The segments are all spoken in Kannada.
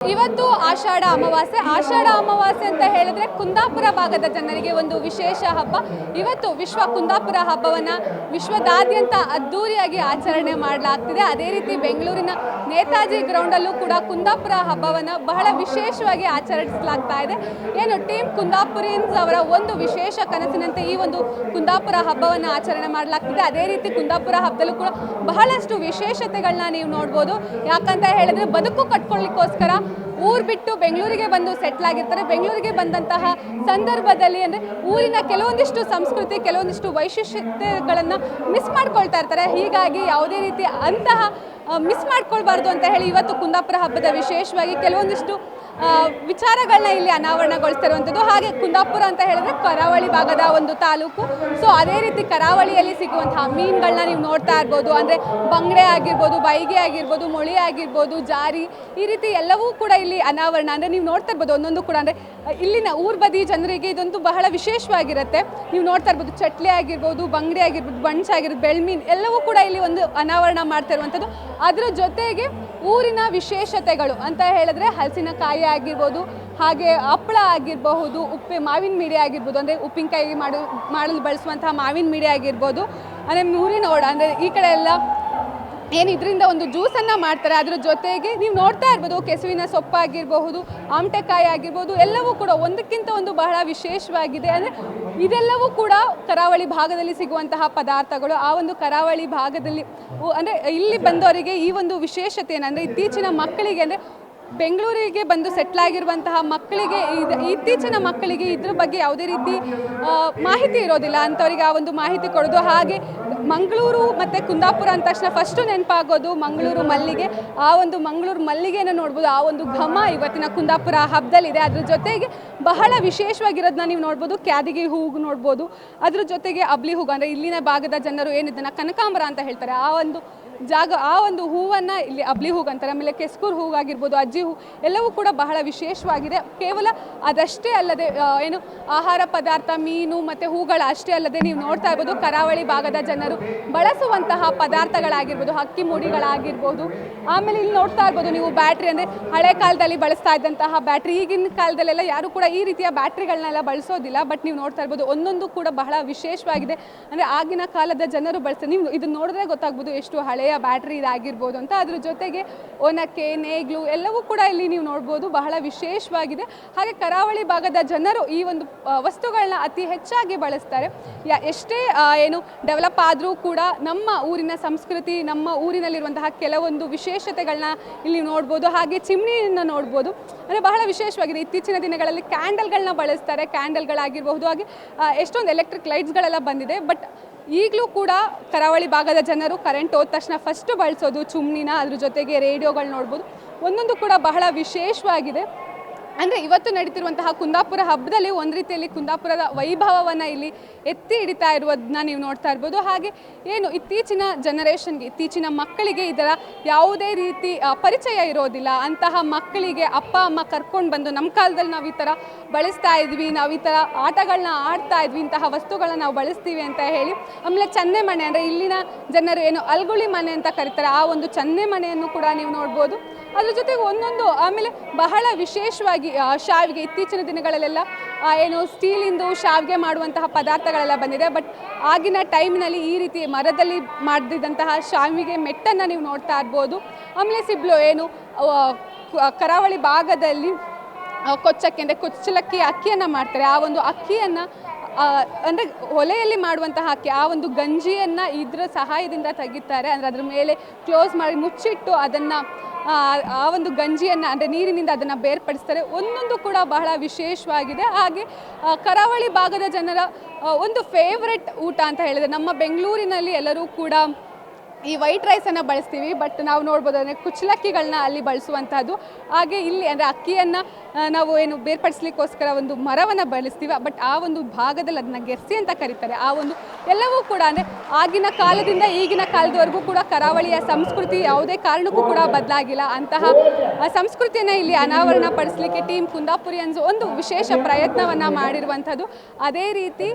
ಇವತ್ತು ಆಷಾಢ ಅಮಾವಾಸ್ಯೆ ಅಂತ ಹೇಳಿದ್ರೆ ಕುಂದಾಪುರ ಭಾಗದ ಜನರಿಗೆ ಒಂದು ವಿಶೇಷ ಹಬ್ಬ. ಇವತ್ತು ವಿಶ್ವ ಕುಂದಾಪುರ ಹಬ್ಬವನ್ನ ವಿಶ್ವದಾದ್ಯಂತ ಅದ್ದೂರಿಯಾಗಿ ಆಚರಣೆ ಮಾಡಲಾಗ್ತಿದೆ. ಅದೇ ರೀತಿ ಬೆಂಗಳೂರಿನ ನೇತಾಜಿ ಗ್ರೌಂಡ್ ಅಲ್ಲೂ ಕೂಡ ಕುಂದಾಪುರ ಹಬ್ಬವನ್ನ ಬಹಳ ವಿಶೇಷವಾಗಿ ಆಚರಿಸಲಾಗ್ತಾ ಇದೆ. ಏನು ಟೀಮ್ ಕುಂದಾಪುರಿಯನ್ಸ್ ಅವರ ಒಂದು ವಿಶೇಷ ಕನಸಿನಂತೆ ಈ ಒಂದು ಕುಂದಾಪುರ ಹಬ್ಬವನ್ನ ಆಚರಣೆ ಮಾಡಲಾಗ್ತಿದೆ. ಅದೇ ರೀತಿ ಕುಂದಾಪುರ ಹಬ್ಬದಲ್ಲೂ ಕೂಡ ಬಹಳಷ್ಟು ವಿಶೇಷತೆಗಳನ್ನ ನೀವು ನೋಡ್ಬೋದು. ಯಾಕಂತ ಹೇಳಿದ್ರೆ ಬದುಕು ಕಟ್ಕೊಳ್ಳಿಕ್ಕೋಸ್ಕರ ಊರು ಬಿಟ್ಟು ಬೆಂಗಳೂರಿಗೆ ಬಂದು ಸೆಟ್ಲ್ ಆಗಿರ್ತಾರೆ. ಬೆಂಗಳೂರಿಗೆ ಬಂದಂತಹ ಸಂದರ್ಭದಲ್ಲಿ ಅಂದರೆ ಊರಿನ ಕೆಲವೊಂದಿಷ್ಟು ಸಂಸ್ಕೃತಿ ಕೆಲವೊಂದಿಷ್ಟು ವೈಶಿಷ್ಟ್ಯತೆಗಳನ್ನು ಮಿಸ್ ಮಾಡ್ಕೊಳ್ತಾ ಇರ್ತಾರೆ. ಹೀಗಾಗಿ ಯಾವುದೇ ರೀತಿ ಅಂತಹ ಮಿಸ್ ಮಾಡ್ಕೊಳ್ಬಾರ್ದು ಅಂತ ಹೇಳಿ ಇವತ್ತು ಕುಂದಾಪುರ ಹಬ್ಬದ ವಿಶೇಷವಾಗಿ ಕೆಲವೊಂದಿಷ್ಟು ವಿಚಾರಗಳನ್ನ ಇಲ್ಲಿ ಅನಾವರಣಗೊಳಿಸ್ತಿರುವಂಥದ್ದು. ಹಾಗೆ ಕುಂದಾಪುರ ಅಂತ ಹೇಳಿದ್ರೆ ಕರಾವಳಿ ಭಾಗದ ಒಂದು ತಾಲೂಕು. ಸೊ ಅದೇ ರೀತಿ ಕರಾವಳಿಯಲ್ಲಿ ಸಿಗುವಂತಹ ಮೀನುಗಳನ್ನ ನೀವು ನೋಡ್ತಾ ಇರ್ಬೋದು. ಅಂದರೆ ಬಂಗಡೆ ಆಗಿರ್ಬೋದು, ಬೈಗೆ ಆಗಿರ್ಬೋದು, ಮೊಳಿ ಆಗಿರ್ಬೋದು, ಜಾರಿ, ಈ ರೀತಿ ಎಲ್ಲವೂ ಕೂಡ ಇಲ್ಲಿ ಅನಾವರಣ. ಅಂದರೆ ನೀವು ನೋಡ್ತಾ ಇರ್ಬೋದು ಒಂದೊಂದು ಕೂಡ. ಅಂದರೆ ಇಲ್ಲಿನ ಊರು ಬದಿ ಜನರಿಗೆ ಇದೊಂದು ಬಹಳ ವಿಶೇಷವಾಗಿರುತ್ತೆ. ನೀವು ನೋಡ್ತಾ ಇರ್ಬೋದು ಚಟ್ಲಿ ಆಗಿರ್ಬೋದು, ಬಂಗಡೆ ಆಗಿರ್ಬೋದು, ಬಣ್ಸ್ ಆಗಿರ್ಬೋದು, ಬೆಳ್ಮೀನು ಎಲ್ಲವೂ ಕೂಡ ಇಲ್ಲಿ ಒಂದು ಅನಾವರಣ ಮಾಡ್ತಾ ಇರುವಂಥದ್ದು. ಅದರ ಜೊತೆಗೆ ಊರಿನ ವಿಶೇಷತೆಗಳು ಅಂತ ಹೇಳಿದ್ರೆ ಹಲಸಿನಕಾಯಿ ಆಗಿರ್ಬೋದು, ಹಾಗೆ ಹಪ್ಪಳ ಆಗಿರಬಹುದು, ಮಾವಿನ ಮಿಡಿ ಆಗಿರ್ಬೋದು, ಅಂದರೆ ಉಪ್ಪಿನಕಾಯಿ ಮಾಡಲು ಬಳಸುವಂತಹ ಮಾವಿನ ಮಿಡಿ ಆಗಿರ್ಬೋದು, ಅಂದರೆ ಊರಿನ ಓಡ ಅಂದರೆ ಈ ಕಡೆ ಎಲ್ಲ ಏನು ಇದರಿಂದ ಒಂದು ಜ್ಯೂಸನ್ನು ಮಾಡ್ತಾರೆ. ಅದ್ರ ಜೊತೆಗೆ ನೀವು ನೋಡ್ತಾ ಇರ್ಬೋದು ಕೆಸುವಿನ ಸೊಪ್ಪಾಗಿರಬಹುದು, ಆಮಟೆಕಾಯಿ ಆಗಿರ್ಬೋದು, ಎಲ್ಲವೂ ಕೂಡ ಒಂದಕ್ಕಿಂತ ಒಂದು ಬಹಳ ವಿಶೇಷವಾಗಿದೆ. ಅಂದರೆ ಇದೆಲ್ಲವೂ ಕೂಡ ಕರಾವಳಿ ಭಾಗದಲ್ಲಿ ಸಿಗುವಂತಹ ಪದಾರ್ಥಗಳು. ಆ ಒಂದು ಕರಾವಳಿ ಭಾಗದಲ್ಲಿ ಅಂದರೆ ಇಲ್ಲಿ ಬಂದವರಿಗೆ ಈ ಒಂದು ವಿಶೇಷತೆ ಏನಂದರೆ ಇತ್ತೀಚಿನ ಮಕ್ಕಳಿಗೆ ಅಂದರೆ ಬೆಂಗಳೂರಿಗೆ ಬಂದು ಸೆಟ್ಲ್ ಆಗಿರುವಂತಹ ಮಕ್ಕಳಿಗೆ ಇತ್ತೀಚಿನ ಮಕ್ಕಳಿಗೆ ಇದ್ರ ಬಗ್ಗೆ ಯಾವುದೇ ರೀತಿ ಮಾಹಿತಿ ಇರೋದಿಲ್ಲ. ಅಂಥವರಿಗೆ ಆ ಒಂದು ಮಾಹಿತಿ ಕೊಡೋದು. ಹಾಗೆ ಮಂಗಳೂರು ಮತ್ತು ಕುಂದಾಪುರ ಅಂದ ತಕ್ಷಣ ಫಸ್ಟು ನೆನಪಾಗೋದು ಮಂಗಳೂರು ಮಲ್ಲಿಗೆ. ಆ ಒಂದು ಮಂಗಳೂರು ಮಲ್ಲಿಗೆಯನ್ನು ನೋಡ್ಬೋದು. ಆ ಒಂದು ಘಮ ಇವತ್ತಿನ ಕುಂದಾಪುರ ಹಬ್ಬದಲ್ಲಿದೆ. ಅದ್ರ ಜೊತೆಗೆ ಬಹಳ ವಿಶೇಷವಾಗಿರೋದನ್ನ ನೀವು ನೋಡ್ಬೋದು. ಕ್ಯಾದಿಗೆ ಹೂವು ನೋಡ್ಬೋದು. ಅದ್ರ ಜೊತೆಗೆ ಅಬ್ಲಿ ಹೂವು ಅಂದರೆ ಇಲ್ಲಿನ ಭಾಗದ ಜನರು ಏನಿದ್ದನ್ನು ಕನಕಾಂಬರ ಅಂತ ಹೇಳ್ತಾರೆ. ಆ ಒಂದು ಜಾಗ ಆ ಒಂದು ಹೂವನ್ನು ಇಲ್ಲಿ ಅಬ್ಲಿ ಹೂವು ಅಂತಾರೆ. ಆಮೇಲೆ ಕೆಸ್ಕೂರು ಹೂವು ಆಗಿರ್ಬೋದು, ಅಜ್ಜಿ ಹೂವು ಎಲ್ಲವೂ ಕೂಡ ಬಹಳ ವಿಶೇಷವಾಗಿದೆ. ಕೇವಲ ಅದಷ್ಟೇ ಅಲ್ಲದೆ ಏನು ಆಹಾರ ಪದಾರ್ಥ ಮೀನು ಮತ್ತು ಹೂಗಳು ಅಷ್ಟೇ ಅಲ್ಲದೆ ನೀವು ನೋಡ್ತಾ ಇರ್ಬೋದು ಕರಾವಳಿ ಭಾಗದ ಜನರು ಬಳಸುವಂತಹ ಪದಾರ್ಥಗಳಾಗಿರ್ಬೋದು, ಅಕ್ಕಿ ಮುಡಿಗಳಾಗಿರ್ಬೋದು. ಆಮೇಲೆ ಇಲ್ಲಿ ನೋಡ್ತಾ ಇರ್ಬೋದು ನೀವು ಬ್ಯಾಟ್ರಿ ಅಂದರೆ ಹಳೆ ಕಾಲದಲ್ಲಿ ಬಳಸ್ತಾ ಇದ್ದಂತಹ ಬ್ಯಾಟ್ರಿ. ಈಗಿನ ಕಾಲದಲ್ಲೆಲ್ಲ ಯಾರು ಕೂಡ ಈ ರೀತಿಯ ಬ್ಯಾಟ್ರಿಗಳನ್ನೆಲ್ಲ ಬಳಸೋದಿಲ್ಲ. ಬಟ್ ನೀವು ನೋಡ್ತಾ ಇರ್ಬೋದು ಒಂದೊಂದು ಕೂಡ ಬಹಳ ವಿಶೇಷವಾಗಿದೆ. ಅಂದರೆ ಆಗಿನ ಕಾಲದ ಜನರು ಬಳಸ್ತಾರೆ. ನೀವು ಇದನ್ನು ನೋಡಿದ್ರೆ ಗೊತ್ತಾಗ್ಬೋದು ಎಷ್ಟು ಹಳೆಯ ಬ್ಯಾಟ್ರಿ ಇದಾಗಿರ್ಬೋದು ಅಂತ. ಅದ್ರ ಜೊತೆಗೆ ಒನಕೆ ನೇಗ್ಲು ಎಲ್ಲವೂ ಕೂಡ ಇಲ್ಲಿ ನೀವು ನೋಡ್ಬೋದು ಬಹಳ ವಿಶೇಷವಾಗಿದೆ. ಹಾಗೆ ಕರಾವಳಿ ಭಾಗದ ಜನರು ಈ ಒಂದು ವಸ್ತುಗಳನ್ನ ಅತಿ ಹೆಚ್ಚಾಗಿ ಬಳಸ್ತಾರೆ. ಎಷ್ಟೇ ಏನು ಡೆವಲಪ್ ಆದರೂ ಕೂಡ ನಮ್ಮ ಊರಿನ ಸಂಸ್ಕೃತಿ ನಮ್ಮ ಊರಿನಲ್ಲಿರುವಂತಹ ಕೆಲವೊಂದು ವಿಶೇಷತೆಗಳನ್ನ ಇಲ್ಲಿ ನೋಡ್ಬೋದು. ಹಾಗೆ ಚಿಮ್ನಿಯನ್ನು ನೋಡ್ಬೋದು. ಅಂದರೆ ಬಹಳ ವಿಶೇಷವಾಗಿದೆ. ಇತ್ತೀಚಿನ ದಿನಗಳಲ್ಲಿ ಕ್ಯಾಂಡಲ್ಗಳನ್ನ ಬಳಸ್ತಾರೆ. ಕ್ಯಾಂಡಲ್ಗಳಾಗಿರಬಹುದು. ಹಾಗೆ ಎಷ್ಟೊಂದು ಎಲೆಕ್ಟ್ರಿಕ್ ಲೈಟ್ಸ್ಗಳೆಲ್ಲ ಬಂದಿದೆ. ಬಟ್ ಈಗಲೂ ಕೂಡ ಕರಾವಳಿ ಭಾಗದ ಜನರು ಕರೆಂಟ್ ಹೋದ ತಕ್ಷಣ ಫಸ್ಟು ಬಳಸೋದು ಚುಮ್ನಿನ. ಅದ್ರ ಜೊತೆಗೆ ರೇಡಿಯೋಗಳು ನೋಡ್ಬೋದು. ಒಂದೊಂದು ಕೂಡ ಬಹಳ ವಿಶೇಷವಾಗಿದೆ. ಅಂದರೆ ಇವತ್ತು ನಡೀತಿರುವಂತಹ ಕುಂದಾಪುರ ಹಬ್ಬದಲ್ಲಿ ಒಂದು ರೀತಿಯಲ್ಲಿ ಕುಂದಾಪುರದ ವೈಭವವನ್ನು ಇಲ್ಲಿ ಎತ್ತಿ ಹಿಡಿತಾ ಇರುವುದನ್ನ ನೀವು ನೋಡ್ತಾ ಇರ್ಬೋದು. ಹಾಗೆ ಏನು ಇತ್ತೀಚಿನ ಜನರೇಷನ್ಗೆ ಇತ್ತೀಚಿನ ಮಕ್ಕಳಿಗೆ ಇದರ ಯಾವುದೇ ರೀತಿ ಪರಿಚಯ ಇರೋದಿಲ್ಲ. ಅಂತಹ ಮಕ್ಕಳಿಗೆ ಅಪ್ಪ ಅಮ್ಮ ಕರ್ಕೊಂಡು ಬಂದು ನಮ್ಮ ಕಾಲದಲ್ಲಿ ನಾವು ಈ ಥರ ಬಳಸ್ತಾ ಇದ್ವಿ, ನಾವು ಈ ಥರ ಆಟಗಳನ್ನ ಆಡ್ತಾ ಇದ್ವಿ, ಇಂತಹ ವಸ್ತುಗಳನ್ನ ನಾವು ಬಳಸ್ತೀವಿ ಅಂತ ಹೇಳಿ. ಆಮೇಲೆ ಚನ್ನೆ ಮನೆ ಅಂದರೆ ಇಲ್ಲಿನ ಜನರು ಏನು ಅಲ್ಗುಳಿ ಮನೆ ಅಂತ ಕರೀತಾರೆ. ಆ ಒಂದು ಚನ್ನೆ ಮನೆಯನ್ನು ಕೂಡ ನೀವು ನೋಡ್ಬೋದು. ಅದ್ರ ಜೊತೆಗೆ ಒಂದೊಂದು ಆಮೇಲೆ ಬಹಳ ವಿಶೇಷವಾಗಿ ಶಾವಿಗೆ ಇತ್ತೀಚಿನ ದಿನಗಳಲ್ಲೆಲ್ಲ ಏನು ಸ್ಟೀಲಿಂದು ಶಾವಿಗೆ ಮಾಡುವಂತಹ ಪದಾರ್ಥಗಳೆಲ್ಲ ಬಂದಿದೆ. ಬಟ್ ಆಗಿನ ಟೈಮಿನಲ್ಲಿ ಈ ರೀತಿ ಮರದಲ್ಲಿ ಮಾಡಿದಂತಹ ಶಾವಿಗೆ ಮೆಟ್ಟನ್ನು ನೀವು ನೋಡ್ತಾ ಇರ್ಬೋದು. ಆಮೇಲೆ ಸಿಬ್ಲು ಏನು ಕರಾವಳಿ ಭಾಗದಲ್ಲಿ ಕೊಚ್ಚಕ್ಕಿ ಅಂದರೆ ಕುಚ್ಚಲಕ್ಕಿ ಅಕ್ಕಿಯನ್ನು ಮಾಡ್ತಾರೆ. ಆ ಒಂದು ಅಕ್ಕಿಯನ್ನು ಅಂದರೆ ಒಲೆಯಲ್ಲಿ ಮಾಡುವಂತಹ ಅಕ್ಕಿ ಆ ಒಂದು ಗಂಜಿಯನ್ನು ಇದರ ಸಹಾಯದಿಂದ ತೆಗಿತಾರೆ. ಅಂದರೆ ಅದ್ರ ಮೇಲೆ ಕ್ಲೋಸ್ ಮಾಡಿ ಮುಚ್ಚಿಟ್ಟು ಅದನ್ನು ಆ ಒಂದು ಗಂಜಿಯನ್ನು ಅಂದರೆ ನೀರಿನಿಂದ ಅದನ್ನು ಬೇರ್ಪಡಿಸ್ತಾರೆ. ಒಂದೊಂದು ಕೂಡ ಬಹಳ ವಿಶೇಷವಾಗಿದೆ. ಹಾಗೆ ಕರಾವಳಿ ಭಾಗದ ಜನರ ಒಂದು ಫೇವ್ರೆಟ್ ಊಟ ಅಂತ ಹೇಳಿದರೆ ನಮ್ಮ ಬೆಂಗಳೂರಿನಲ್ಲಿ ಎಲ್ಲರೂ ಕೂಡ ಈ ವೈಟ್ ರೈಸನ್ನು ಬಳಸ್ತೀವಿ. ಬಟ್ ನಾವು ನೋಡ್ಬೋದು ಅಂದರೆ ಕುಚ್ಚಲಕ್ಕಿಗಳನ್ನ ಅಲ್ಲಿ ಬಳಸುವಂಥದ್ದು. ಹಾಗೆ ಇಲ್ಲಿ ಅಂದರೆ ಅಕ್ಕಿಯನ್ನು ನಾವು ಏನು ಬೇರ್ಪಡಿಸ್ಲಿಕ್ಕೋಸ್ಕರ ಒಂದು ಮರವನ್ನು ಬಳಸ್ತೀವಿ. ಬಟ್ ಆ ಒಂದು ಭಾಗದಲ್ಲಿ ಅದನ್ನು ಗೆರ್ಸಿ ಅಂತ ಕರೀತಾರೆ. ಆ ಒಂದು ಎಲ್ಲವೂ ಕೂಡ ಅಂದರೆ ಆಗಿನ ಕಾಲದಿಂದ ಈಗಿನ ಕಾಲದವರೆಗೂ ಕೂಡ ಕರಾವಳಿಯ ಸಂಸ್ಕೃತಿ ಯಾವುದೇ ಕಾರಣಕ್ಕೂ ಕೂಡ ಬದಲಾಗಿಲ್ಲ. ಅಂತಹ ಸಂಸ್ಕೃತಿಯನ್ನು ಇಲ್ಲಿ ಅನಾವರಣ ಪಡಿಸಲಿಕ್ಕೆ ಟೀಮ್ ಕುಂದಾಪುರಿಯನ್ಸ್ ಒಂದು ವಿಶೇಷ ಪ್ರಯತ್ನವನ್ನು ಮಾಡಿರುವಂಥದ್ದು. ಅದೇ ರೀತಿ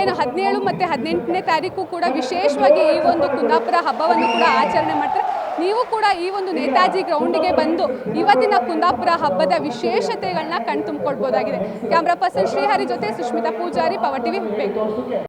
ಏನು 17 ಮತ್ತು 18ನೇ ತಾರೀಕು ಕೂಡ ವಿಶೇಷವಾಗಿ ಈ ಒಂದು ಕುಂದಾಪುರ ಹಬ್ಬವನ್ನು ಕೂಡ ಆಚರಣೆ ಮಾಡ್ತಾರೆ. ನೀವು ಕೂಡ ಈ ಒಂದು ನೇತಾಜಿ ಗ್ರೌಂಡಿಗೆ ಬಂದು ಇವತ್ತಿನ ಕುಂದಾಪುರ ಹಬ್ಬದ ವಿಶೇಷತೆಗಳನ್ನ ಕಣ್ತುಂಬಿಕೊಳ್ಬೋದಾಗಿದೆ. ಕ್ಯಾಮ್ರಾ ಪರ್ಸನ್ ಶ್ರೀಹರಿ ಜೊತೆ ಸುಷ್ಮಿತಾ ಪೂಜಾರಿ, ಪವರ್ ಟಿವಿ, ಬೆಂಗಳೂರು.